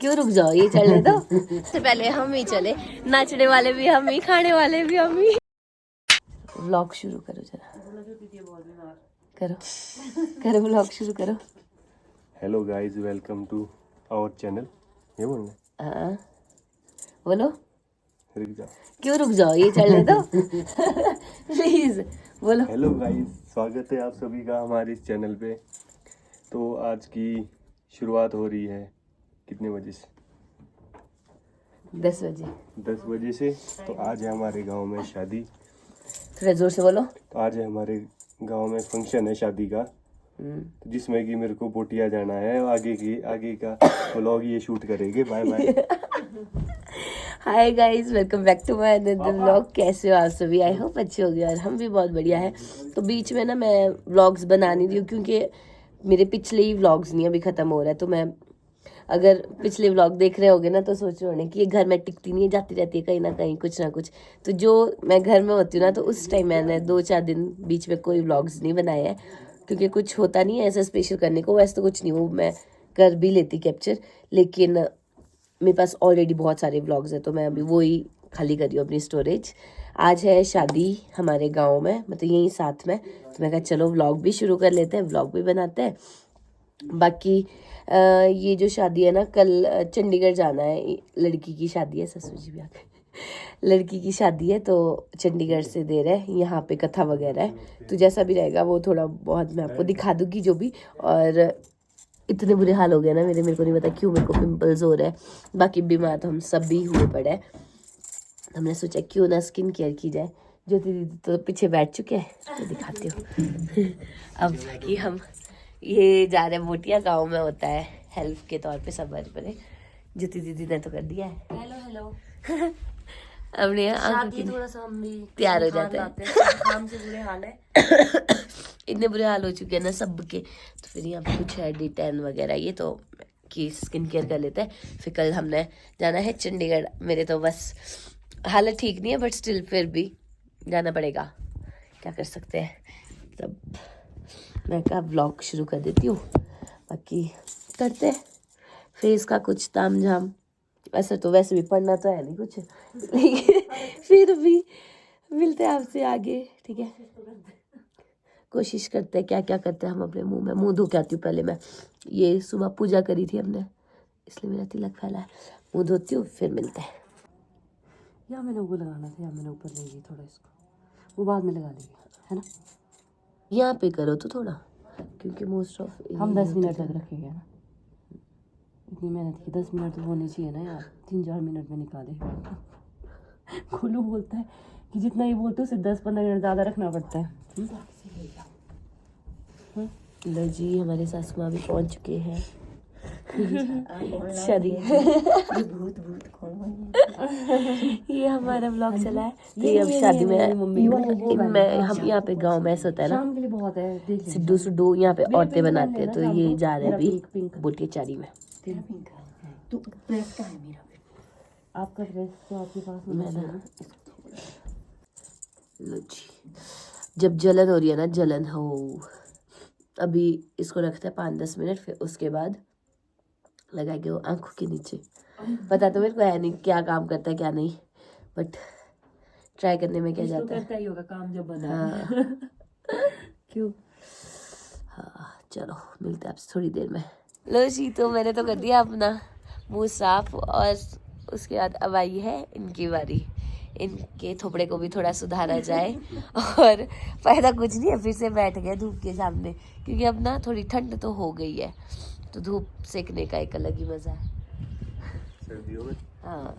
क्यों रुक जाओ, ये चलने दो। सबसे पहले हम ही चले, नाचने वाले भी हम ही, खाने वाले भी हम ही। व्लॉग शुरू करो जरा, करो करो व्लॉग शुरू करो। Hello guys, welcome to our channel. ये बोलना हाँ बोलो। रुक जाओ। क्यों रुक जाओ, ये चलने दो। प्लीज बोलो। हेलो गाइस, स्वागत है आप सभी का हमारे इस चैनल पे। तो आज की शुरुआत हो रही है कितने बजे से? 10 बजे। 10 बजे से। तो आज है हमारे गांव में शादी। थोड़ा जोर से बोलो। तो आज है हमारे गांव में फंक्शन है शादी का, तो जिसमें कि मेरे को पोटिया जाना है। आगे का व्लॉग ये शूट करेंगे। Bye bye. Hi guys, welcome back to my another vlog. कैसे हो आप सभी? आई होप अच्छे हो गए और हम भी बहुत बढ़िया है। तो बीच में ना मैं व्लॉग्स बना नहीं रही हूँ क्योंकि मेरे पिछले ही व्लॉग्स नहीं अभी ख़त्म हो रहा है। तो मैं अगर पिछले व्लॉग देख रहे होगे ना तो सोच रहे होने कि ये घर में टिकती नहीं है, जाती रहती है कहीं ना कहीं कुछ ना कुछ। तो जो मैं घर में होती हूँ ना तो उस टाइम मैंने 2-4 दिन बीच में कोई व्लॉग्स नहीं बनाए हैं क्योंकि कुछ होता नहीं है ऐसा स्पेशल करने को। वैसे तो कुछ नहीं, वो मैं कर भी लेती कैप्चर, लेकिन मेरे पास ऑलरेडी बहुत सारे व्लॉग्स हैं तो मैं अभी वो ही खाली कर रही हूँ अपनी स्टोरेज। आज है शादी हमारे गांव में, मतलब यहीं साथ में। तो मैं कहा चलो व्लॉग भी शुरू कर लेते हैं, व्लॉग भी बनाते हैं। बाकी ये जो शादी है ना, कल चंडीगढ़ जाना है। लड़की की शादी है, ससुर जी भी आ गए। लड़की की शादी है तो चंडीगढ़ से दे रहे हैं, यहाँ पे कथा वगैरह है। तो जैसा भी रहेगा वो थोड़ा बहुत मैं आपको दिखा दूँगी जो भी। और इतने बुरे हाल हो गए ना मेरे को नहीं पता क्यों मेरे को पिंपल्स हो रहे हैं। बाकी बीमार तो हम सब भी हुए पड़े हैं। हमने सोचा क्यों ना स्किन केयर की जाए। ज्योति दीदी तो पीछे बैठ चुके हैं, तो दिखाती हूँ। अब कि हम ये जा रहे हैं मोटिया, गाँव में होता है हेल्प के तौर पे सब बार पड़े। ज्योति दीदी ने तो कर दिया है। Hello hello. हमने थोड़ा सा हम भी तैयार हो जाते हैं। काम से बुरे हाल है। इतने बुरे हाल हो चुके हैं ना सबके। तो फिर यहाँ पे कुछ है D10 वगैरह, ये तो कि स्किन केयर कर लेते हैं। फिर कल हमने जाना है चंडीगढ़। मेरे तो बस हालत ठीक नहीं है बट स्टिल फिर भी जाना पड़ेगा, क्या कर सकते हैं। तब मैं कहा व्लॉग शुरू कर देती हूँ, बाकी करते हैं फेस का कुछ ताम झाम। वैसे भी पढ़ना तो है नहीं कुछ, लेकिन फिर भी मिलते हैं आपसे आगे, ठीक है। कोशिश करते हैं क्या क्या करते हैं हम अपने मुंह में। मुंह धो के आती हूँ पहले मैं। ये सुबह पूजा करी थी हमने, इसलिए मेरा तिलक फैला है। मुंह धोती हूँ फिर मिलते हैं। या मैंने वो लगाना था, या मैंने ऊपर ले ली थोड़ा, इसको वो बाद में लगा लेंगे, है ना। यहाँ पे करो तो थोड़ा, क्योंकि मोस्ट ऑफ हम 10 मिनट तक रखेंगे ना। इतनी मेहनत की 10 मिनट तो होने चाहिए ना यार। 3-4 मिनट में निकाले। खोलू बोलता है कि जितना ये बोलते हो उसे 10-15 मिनट ज़्यादा रखना पड़ता है। लो जी, हमारे सासू माँ भी पहुँच चुके हैं शादी। ये हमारा व्लॉग चला है। तो ये अब शादी में हम यहाँ पे गांव में ऐसा होता है ना, शाम के लिए बहुत है, देख लेंगे। सिड्डू सिड्डू यहाँ पे औरतें बनाते हैं। तो ये जा रहे हैं अभी बोटिया चारी में। तेरा पिंक है, तो ड्रेस का है मेरा। आपका ड्रेस तो आपके पास में है ना। लो जी, जब जलन हो रही है ना, जलन हो, अभी इसको रखते हैं 5-10 मिनट, फिर उसके बाद लगाएंगे वो आंखों के नीचे। पता तो मेरे को है नहीं क्या काम करता है क्या नहीं, बट ट्राई करने में क्या जाता है। करता ही होगा काम जब बना। हाँ। क्यों? हाँ चलो मिलते हैं आपसे थोड़ी देर में। लो जी, तो मैंने तो कर दिया अपना मुंह साफ, और उसके बाद अब आई है इनकी बारी। इनके थोपड़े को भी थोड़ा सुधारा जाए। और फायदा कुछ नहीं है, फिर से बैठ गए धूप के सामने, क्योंकि अब ना थोड़ी ठंड तो हो गई है, तो धूप सेकने का एक अलग ही मज़ा है सर्दियों में। हाँ,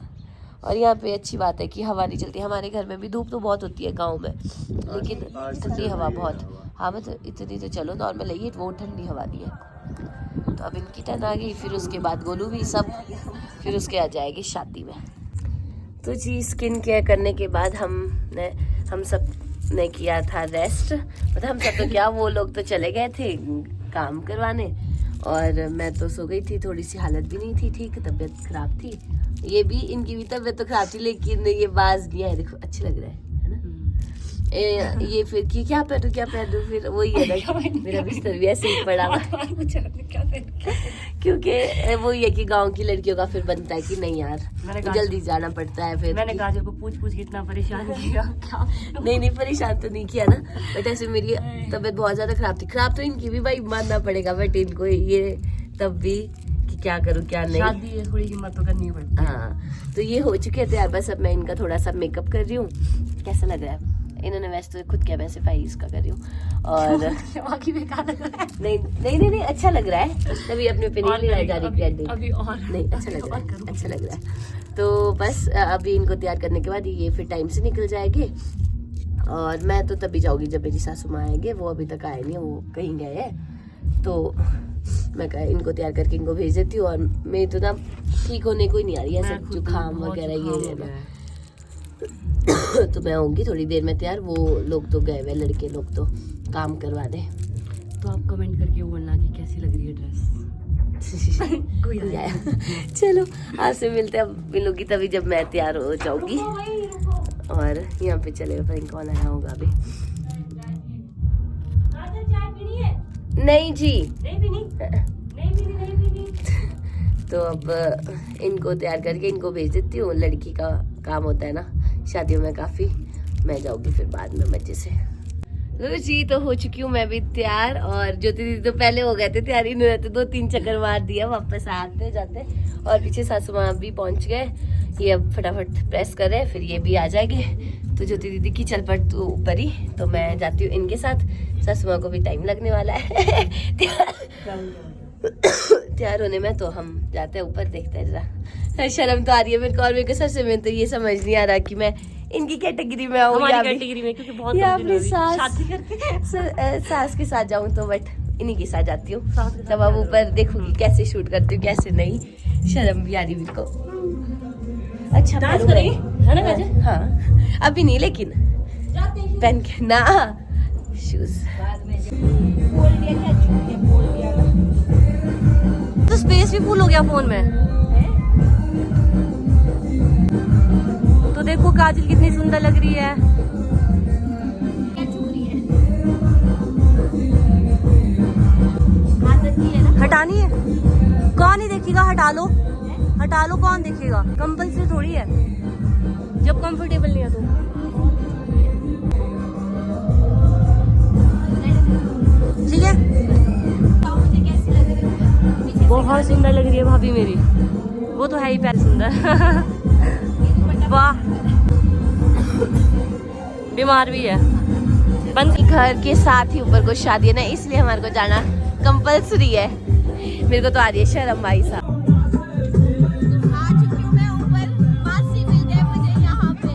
और यहाँ पे अच्छी बात है कि हवा नहीं चलती। हमारे घर में भी धूप तो बहुत होती है गांव में, लेकिन ठंडी हवा बहुत। हाँ मतलब इतनी तो चलो नॉर्मल है, ये वो ठंडी हवा नहीं है। तो अब इनकी टर्न आ गई, फिर उसके बाद गोलू भी सब, फिर उसके आ जाएगी शादी में। तो जी स्किन केयर करने के बाद हम सब ने किया था रेस्ट। मतलब हम सब तो क्या, वो लोग तो चले गए थे काम करवाने, और मैं तो सो गई थी। थोड़ी सी हालत भी नहीं थी ठीक, तबीयत खराब थी। ये भी, इनकी भी तबीयत तो खराब थी, लेकिन ये बाज दिया है, देखो अच्छे लग रहे हैं, है ना। ये फिर कि क्या पहनूं फिर वही है ना, मेरा बिस्तर भी ऐसे ही पड़ा हुआ क्योंकि वही है कि गांव की लड़कियों का फिर बनता है कि नहीं यार जल्दी जाना पड़ता है। फिर मैंने काजल को पूछ के इतना परेशान किया नहीं परेशान तो नहीं किया ना, बट ऐसे मेरी तबीयत बहुत ज्यादा खराब तो इनकी भी भाई मानना पड़ेगा, बट इनको ये तब भी कि क्या करूँ क्या नहीं, शादी है थोड़ी हिम्मत तो करनी पड़ती है। हाँ तो ये हो चुके थे यार, बस अब मैं इनका थोड़ा सा मेकअप कर रही हूँ। कैसा लग रहा है? इन्होंने वैसे तो खुद क्या मैं सिर्फ इसका कर रही हूँ और बाकी बेकार लग रहा है। नहीं अच्छा लग रहा है, तभी अपने पे नहीं ले जा रही क्रेडिट अभी और नहीं अच्छा लग रहा है। तो बस अभी इनको तैयार करने के बाद ये फिर टाइम से निकल जाएंगे और मैं तो तभी जाऊंगी जब मेरी सासू माँ आएंगे, वो अभी तक आए नहीं, वो कहीं गए हैं। तो मैं इनको तैयार करके इनको भेज देती हूँ और मेरी तो ना ठीक होने को ही नहीं आ रही है, सब जुकाम वगैरह ये है। तो मैं आऊंगी थोड़ी देर में तैयार, वो लोग तो गए हुए लड़के लोग तो काम करवा दे। तो आप कमेंट करके बोलना कि कैसी लग रही है ड्रेस। कोई आया चलो आपसे मिलते हैं, अब मिलूंगी तभी जब मैं तैयार हो जाऊंगी। और यहाँ पे चले पता नहीं कौन आया होगा अभी। नहीं जी नहीं पीनी। तो अब इनको तैयार करके इनको भेज देती हूँ, लड़की का काम होता है ना शादियों में काफी, मैं जाऊंगी फिर बाद में मजे से। तो जी तो हो चुकी हूँ मैं भी तैयार, और ज्योति दीदी तो पहले हो गए थे तैयार, इन्होंने तो 2-3 चक्कर मार दिया वापस आते जाते, और पीछे सासू माँ भी पहुंच गए। ये अब फटाफट प्रेस करे फिर ये भी आ जाएंगे। तो ज्योति दीदी की चल पड़ तो ऊपर ही, तो मैं जाती हूँ इनके साथ, सासू माँ को भी टाइम लगने वाला है तैयार होने में। तो हम जाते हैं ऊपर, देखते हैं जरा। शर्म तो आ रही है मेरे को, और मेरे को सबसे में तो ये समझ नहीं आ रहा कि मैं इनकी कैटेगरी में आऊँ या कैटेगरी में, क्योंकि बहुत या अपनी सास के साथ जाऊँ। तो बट इन्हीं के साथ जाती हूँ, तब अब ऊपर देखूंगी कैसे शूट करती हूँ कैसे नहीं, शर्म भी आ रही मेरे को। अच्छा डांस करेंगे है ना काजल? हाँ अभी नहीं, लेकिन पहन के ना शूज। तो स्पेस भी फुल हो गया फोन में। तो देखो काजल कितनी सुंदर लग रही है। हटानी है? कौन नहीं देखेगा, हटा लो कौन देखेगा, कंपल्सरी थोड़ी है जब कंफर्टेबल नहीं है तो। ठीक है बहुत सुंदर लग रही है भाभी मेरी, वो तो है ही प्यारी सुंदर वाह बीमार भी है। घर के साथ ही ऊपर को शादी है ना, इसलिए हमारे को जाना कंपल्सरी है। मेरे को तो आ रही है शर्म भाई साहब। आ चुकी हूँ मैं ऊपर, मासी मिल गए मुझे यहाँ पे।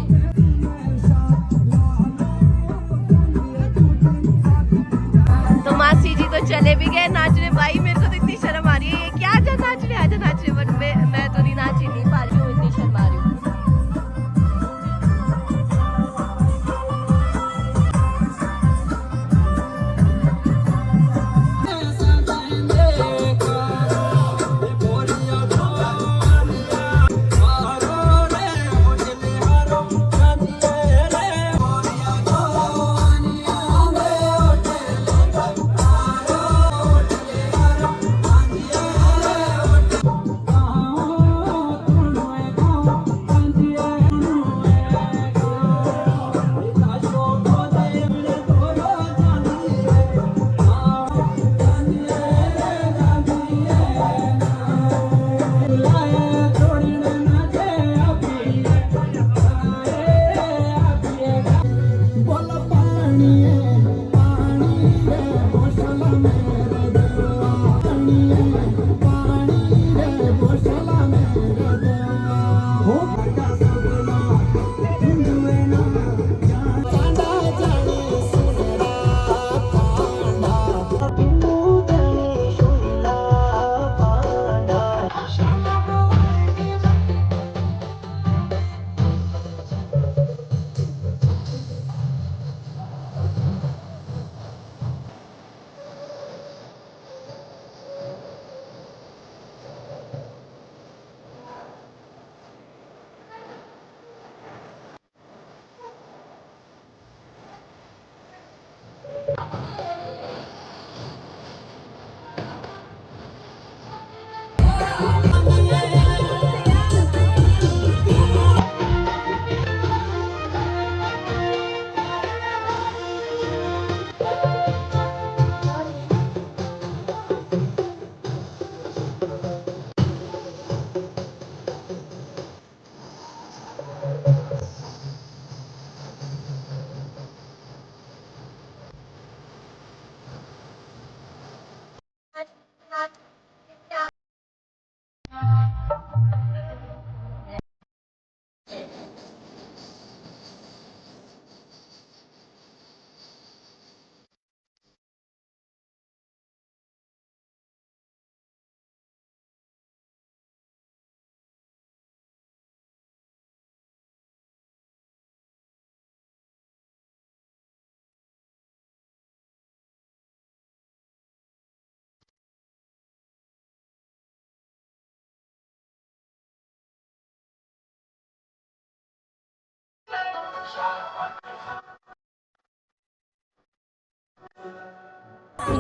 तो मासी जी तो चले भी गए नाचने, भाई मेरे को तो इतनी शर्म आ रही है, ये क्या आजा नाचने, बट मैं तो नहीं नाच ही नहीं पा रही हूँ, इतनी शर्म आ रही हूँ।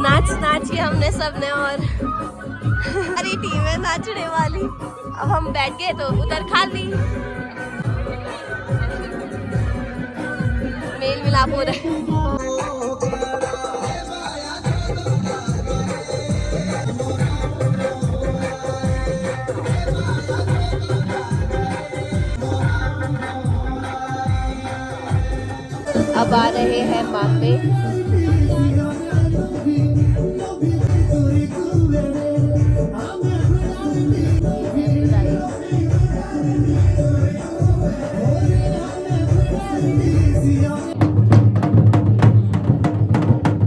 नाच नाच के हमने सबने और हमारी टीम है नाचने वाली। अब हम बैठ गए तो उधर खाली मेल मिलाप हो रहा है। अब आ रहे हैं मामे।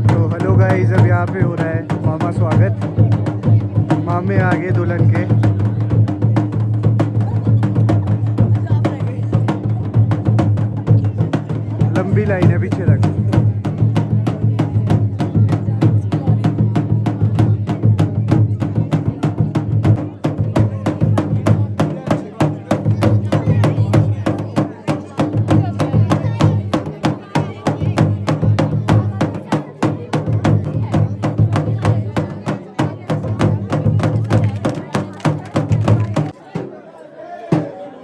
तो हेलो गाइस, अब यहाँ पे हो रहा है मामा स्वागत। मामे आगे दुल्हन के। लंबी लाइन है पीछे तक।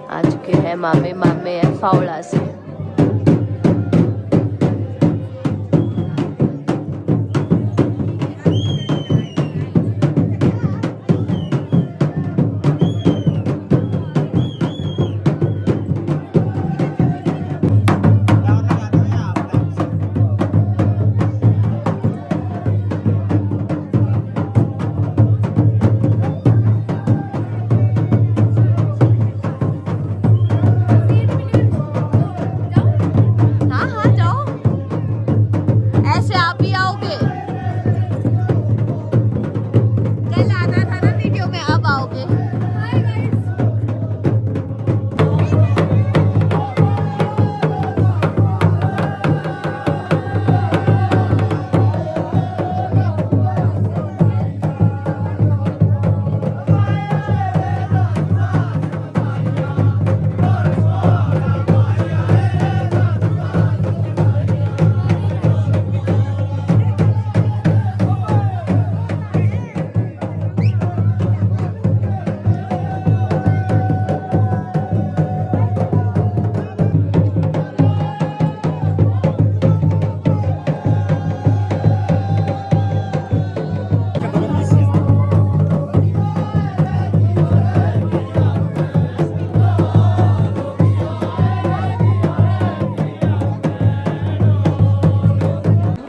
आ चुके हैं मामे। मामे है फावड़ा से।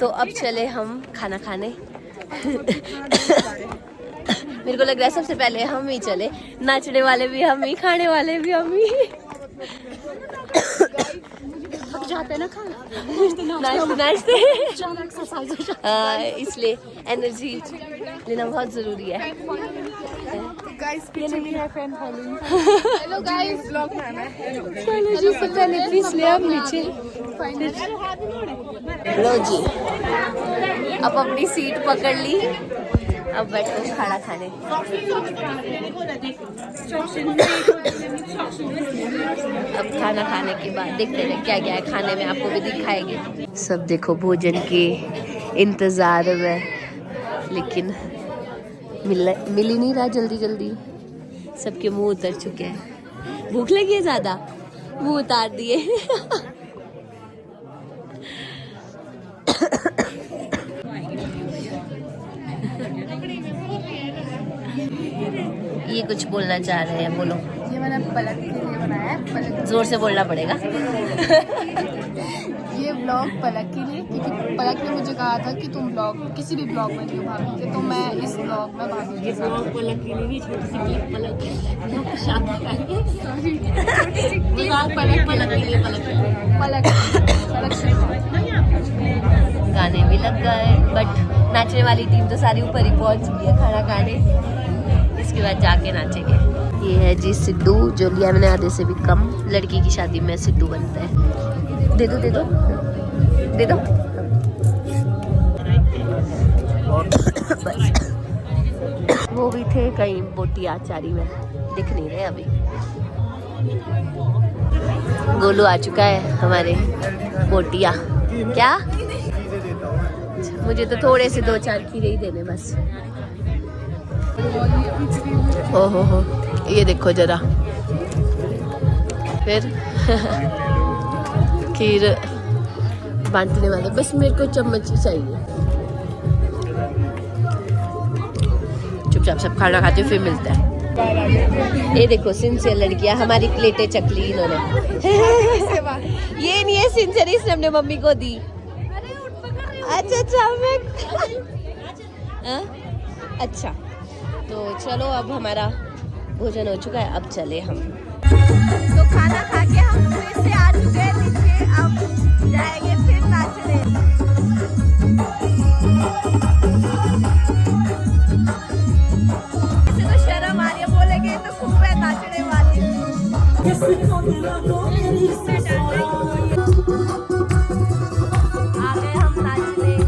तो अब चले हम खाना खाने। मेरे को लग रहा है सबसे पहले हम ही चले। नाचने वाले भी हम ही, खाने वाले भी हम ही। थक जाते हैं ना खाना। नाचते इसलिए एनर्जी लेना बहुत जरूरी है। हेलो गाइस, व्लॉग बनाना है। चलो जी, सबसे पहले इसलिए हम नीचे। लो जी, अब अपनी सीट पकड़ ली। अब बैठो खाना खाने। अब खाना खाने के बाद देखते हैं क्या क्या है खाने में, आपको भी दिखाएंगे। सब देखो भोजन के इंतजार में, लेकिन मिल ही नहीं रहा जल्दी जल्दी। सबके मुंह उतर चुके हैं। भूख लगी है ज्यादा, मुंह उतार दिए। ये कुछ बोलना चाह रहे हैं, बोलो। ये मैंने पलक के लिए बनाया है। पलक, जोर से बोलना पड़ेगा। ये व्लॉग पलक के लिए, क्योंकि पलक ने मुझे कहा था कि तुम व्लॉग किसी भी व्लॉग में लियो भाभी के, तो मैं इस व्लॉग में भाभी के साथ पलक के लिए नहीं, छोटी सी पलक शादी का पलक पलक के लिए पलक गाने भी लग गए, बट नाचने वाली टीम तो सारी ऊपर ही पहुंच चुकी है खाना खाने। इसके बाद जाके नाचेंगे। ये है जी सिद्धू, जो लिया मैंने आधे से भी कम। लड़की की शादी में सिद्धू बनता है। दे दो दे दो दे दो। बस वो भी थे कहीं बोटी आचारी में, दिख नहीं रहे अभी। गोलू आ चुका है हमारे बोटिया। क्या? मुझे तो थोड़े से 2-4 खीरे ही देने बस। हो ये देखो जरा, फिर खीर बांटने वाले, बस मेरे को चम्मच ही चाहिए। चुपचाप सब खाना खाते फिर मिलता है। ये देखो सिंसियर लड़कियां, हमारी प्लेटें चकली इन्होंने। ये नहीं है सिंसियर, इसने हमने मम्मी को दी। अच्छा मैं अच्छा, तो चलो अब हमारा भोजन हो चुका है, अब चले हम। तो खाना खा के हम फिर से आ चुके हैं नीचे, अब जाएंगे फिर नाचने। इसे तो शर्म आ रही है, बोलेंगे तो खूब है नाचने वाली। आ गए हम नाचने।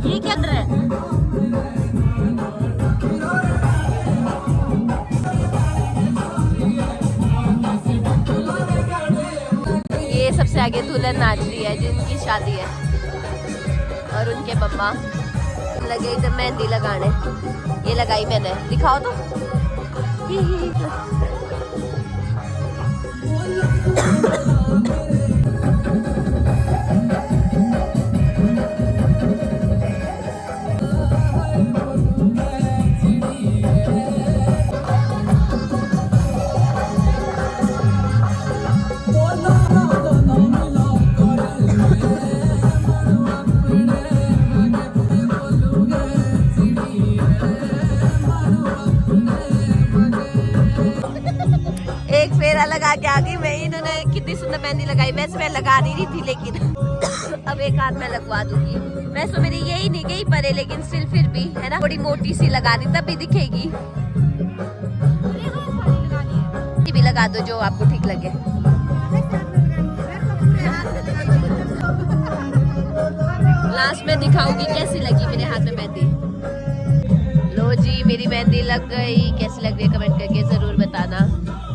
ये क्या कर रहा है? ये सबसे आगे दुल्हन नाच रही है जिनकी शादी है, और उनके मम्मा लगे इधर मेहंदी लगाने। ये लगाई मैंने, दिखाओ तो। एक फेरा लगा के आ गई मैं। इन्होंने कितनी सुंदर मेहंदी लगाई, वैसे मैं लगा नहीं रही थी, लेकिन अब एक हाथ में लगवा दूंगी। वैसे मेरी यही नहीं गई परे, लेकिन स्टिल फिर भी है ना, थोड़ी मोटी सी लगा दी तब भी दिखेगी। भी लगा दो जो आपको ठीक लगे। लास्ट में दिखाऊंगी कैसी लगी मेरे हाथ में मेहंदी। लो जी, मेरी मेहंदी लग गई। कैसी लग रही है कमेंट करके जरूर बताना।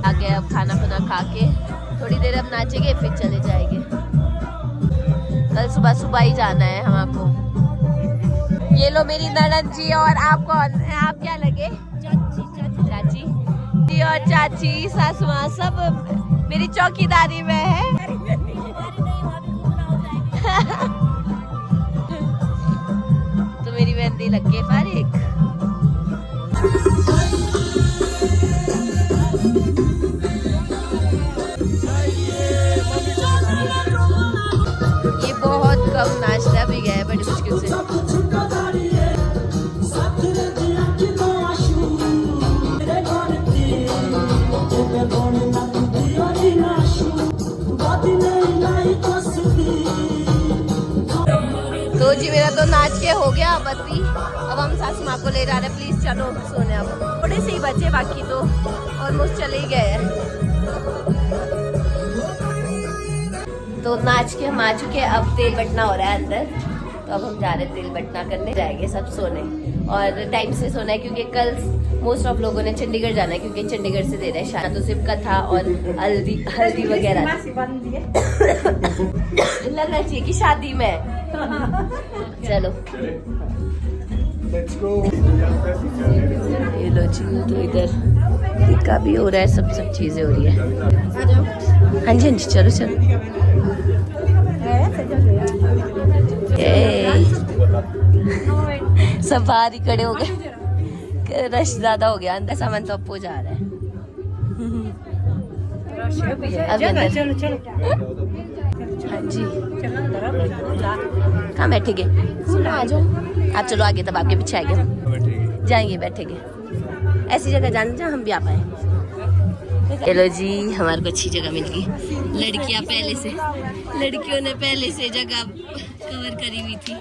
आगे अब खाना खुना खा के थोड़ी देर अब नाचेंगे, फिर चले जाएंगे। कल सुबह सुबह ही जाना है हमको। ये लो मेरी ननद जी, और आप कौन? आप क्या लगे? चाची जी और चाची, सासू माँ, सब मेरी चौकीदारी में है। तो मेरी मेहंदी लग गई फारिक। ये बहुत कम नाश्ता भी गया है बड़ी मुश्किल से। तो जी मेरा तो नाच के हो गया बत्ती। अब हम सासू माँ को ले जा रहे हैं। प्लीज चलो सोने, अब थोड़े से ही बचे, बाकी तो ऑलमोस्ट चले ही गए हैं। तो नाच के हम आ चुके हैं, अब तेल बटना हो रहा है अंदर। तो अब हम जा रहे हैं तिल बटना करने, जाएंगे सब सोने और टाइम से सोना है क्योंकि कल मोस्ट ऑफ लोगों ने चंडीगढ़ जाना है क्योंकि चंडीगढ़ से दे रहे हैं शायद, तो सिर्फ कथा और हल्दी वगैरह लगना चाहिए कि शादी में। चलो ये लो जी, तो इधर टिक्का भी हो रहा है, सब चीजें हो रही है। हाँ जी चलो चलो। सब बाहर ही खड़े हो गए, रश ज्यादा हो गया, अंदर सामान तो अपो जा रहा है। चलो चलो। हाँ जी कहाँ बैठेंगे? आ जाओ आप, चलो आगे, तब आपके पीछे आएंगे, जाएंगे बैठेंगे ऐसी जगह जाने जहाँ हम भी आ पाए। चलो जी हमारे को अच्छी जगह मिल गई। लड़कियों ने पहले से जगह कवर करी हुई थी।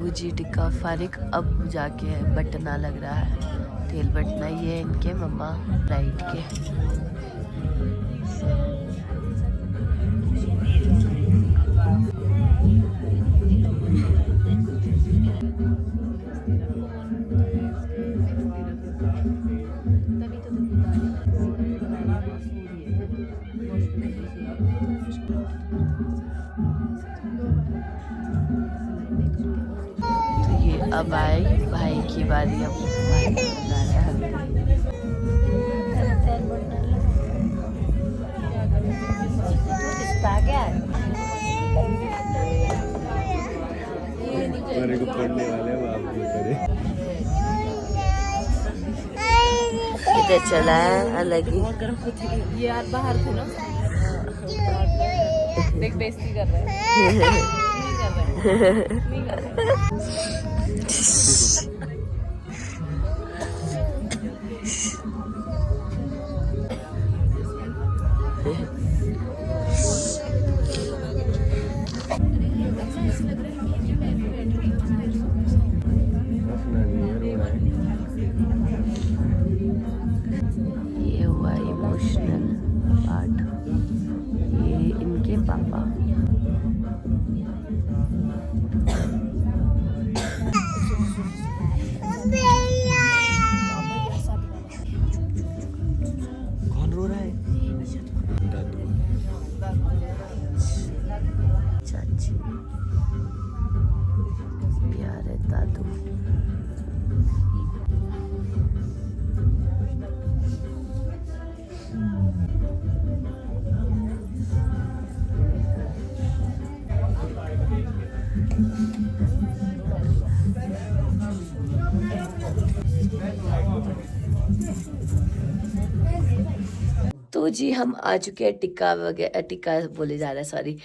भुजी टिक्का फारिक, अब जाके बटना लग रहा है, तेल बटना। ये इनके मम्मा राइट के। तो ये अब आए भाई की बारी, अब भाई बना रहा है हल्दी। मेरे को पढ़ने वाले हैं, आप जो करे। इधर चला है अलग ही। ये यार बाहर थे ना, देख बेइज्जती कर रहे हैं। नहीं कर रहे। ये हुआ इमोशनल पार्ट, ये इनके पापा। कौन रो रहा है? दादू। चाची प्यारे दादू। तो जी हम आ चुके हैं टिक्का वगैरह, टिक्का बोले जा रहा है सॉरी,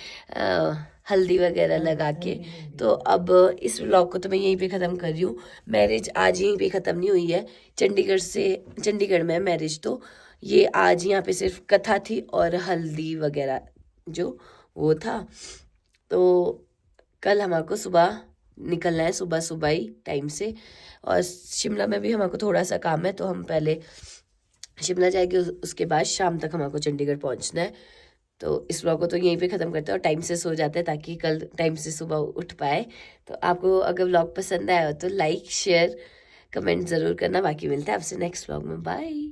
हल्दी वगैरह लगा के। तो अब इस व्लॉग को तो मैं यहीं पे ख़त्म कर रही हूँ। मैरिज आज यहीं पे ख़त्म नहीं हुई है, चंडीगढ़ में है मैरिज। तो ये आज यहाँ पे सिर्फ कथा थी और हल्दी वगैरह जो वो था। तो कल हमारे को सुबह निकलना है, सुबह ही टाइम से। और शिमला में भी हमारे को थोड़ा सा काम है, तो हम पहले शिमला जाएंगे, उसके बाद शाम तक हमारे को चंडीगढ़ पहुंचना है। तो इस व्लॉग को तो यहीं पे ख़त्म करते हैं और टाइम से सो जाते हैं ताकि कल टाइम से सुबह उठ पाए। तो आपको अगर व्लॉग पसंद आया हो तो लाइक शेयर कमेंट ज़रूर करना। बाकी मिलते हैं आपसे नेक्स्ट व्लॉग में, बाय।